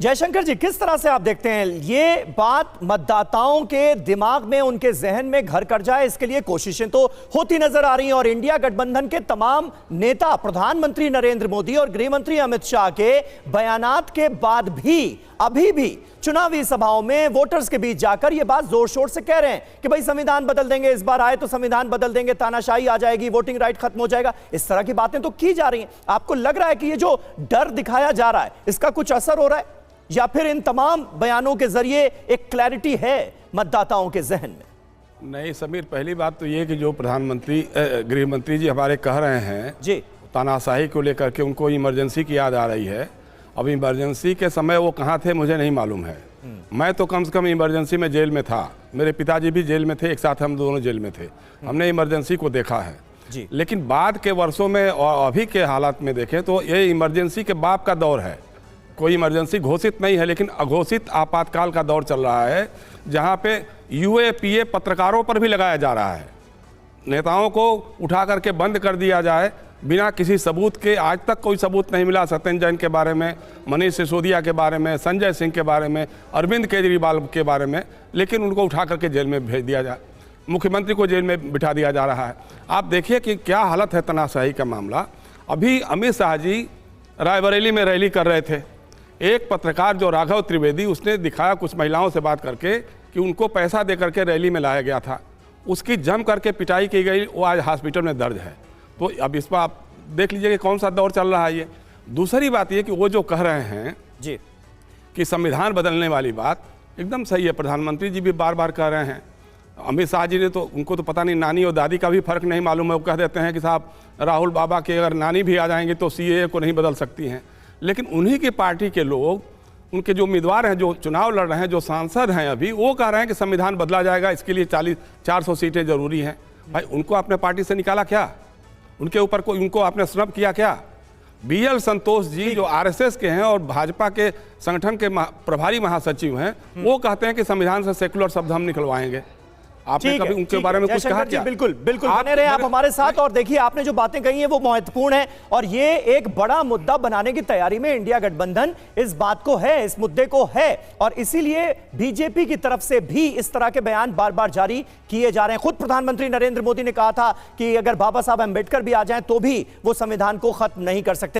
जयशंकर जी, किस तरह से आप देखते हैं ये बात मतदाताओं के दिमाग में, उनके जहन में घर कर जाए, इसके लिए कोशिशें तो होती नजर आ रही हैं। और इंडिया गठबंधन के तमाम नेता, प्रधानमंत्री नरेंद्र मोदी और गृह मंत्री अमित शाह के बयानात के बाद भी अभी भी चुनावी सभाओं में वोटर्स के बीच जाकर यह बात जोर शोर से कह रहे हैं कि भाई संविधान बदल देंगे, इस बार आए तो संविधान बदल देंगे, तानाशाही आ जाएगी, वोटिंग राइट खत्म हो जाएगा। इस तरह की बातें तो की जा रही हैं। आपको लग रहा है कि ये जो डर दिखाया जा रहा है इसका कुछ असर हो रहा है, या फिर इन तमाम बयानों के जरिए एक क्लैरिटी है मतदाताओं के जहन में? नहीं समीर, पहली बात तो ये कि जो प्रधानमंत्री गृह मंत्री जी हमारे कह रहे हैं जी, तानाशाही को लेकर के उनको इमरजेंसी की याद आ रही है। अब इमरजेंसी के समय वो कहाँ थे मुझे नहीं मालूम है। मैं तो कम से कम इमरजेंसी में जेल में था, मेरे पिताजी भी जेल में थे, एक साथ हम दोनों जेल में थे। हमने इमरजेंसी को देखा है जी। लेकिन बाद के वर्षों में और अभी के हालात में देखें तो ये इमरजेंसी के बाप का दौर है। कोई इमरजेंसी घोषित नहीं है लेकिन अघोषित आपातकाल का दौर चल रहा है, जहाँ पे यूएपीए पत्रकारों पर भी लगाया जा रहा है। नेताओं को उठा करके बंद कर दिया जाए बिना किसी सबूत के। आज तक कोई सबूत नहीं मिला सत्येंद्र जैन के बारे में, मनीष सिसोदिया के बारे में, संजय सिंह के बारे में, अरविंद केजरीवाल के बारे में, लेकिन उनको उठा करके जेल में भेज दिया जाए, मुख्यमंत्री को जेल में बिठा दिया जा रहा है। आप देखिए कि क्या हालत है तानाशाही का मामला। अभी अमित शाह जी रायबरेली में रैली कर रहे थे, एक पत्रकार जो राघव त्रिवेदी, उसने दिखाया कुछ महिलाओं से बात करके कि उनको पैसा दे करके रैली में लाया गया था, उसकी जम करके पिटाई की गई, वो आज हॉस्पिटल में दर्ज है। तो अब इस पर आप देख लीजिए कि कौन सा दौर चल रहा है ये। दूसरी बात ये कि वो जो कह रहे हैं जी कि संविधान बदलने वाली बात एकदम सही है, प्रधानमंत्री जी भी बार बार कह रहे हैं। अमित शाह जी ने तो, उनको तो पता नहीं नानी और दादी का भी फर्क नहीं मालूम है। वो कह देते हैं कि साहब राहुल बाबा के अगर नानी भी आ जाएंगे तो सीएए को नहीं बदल सकती हैं। लेकिन उन्हीं की पार्टी के लोग, उनके जो उम्मीदवार हैं, जो चुनाव लड़ रहे हैं, जो सांसद हैं अभी, वो कह रहे हैं कि संविधान बदला जाएगा, इसके लिए 400 सीटें जरूरी हैं। भाई उनको आपने पार्टी से निकाला क्या? उनके ऊपर कोई, उनको आपने स्नब किया क्या? बीएल संतोष जी जो आरएसएस के हैं और भाजपा के संगठन के प्रभारी महासचिव हैं, वो कहते हैं कि संविधान से सेकुलर शब्द हम निकलवाएंगे। आपने कभी उनके बारे में कुछ कहा क्या? बिल्कुल बिल्कुल, बने रहे आप हमारे साथ। और देखिए, आपने जो बातें कही हैं वो महत्वपूर्ण है और ये एक बड़ा मुद्दा बनाने की तैयारी में इंडिया गठबंधन इस बात को है, इस मुद्दे को है, और इसीलिए बीजेपी की तरफ से भी इस तरह के बयान बार बार जारी किए जा रहे हैं। खुद प्रधानमंत्री नरेंद्र मोदी ने कहा था कि अगर बाबा साहब अंबेडकर भी आ जाएं तो भी वो संविधान को खत्म नहीं कर सकते।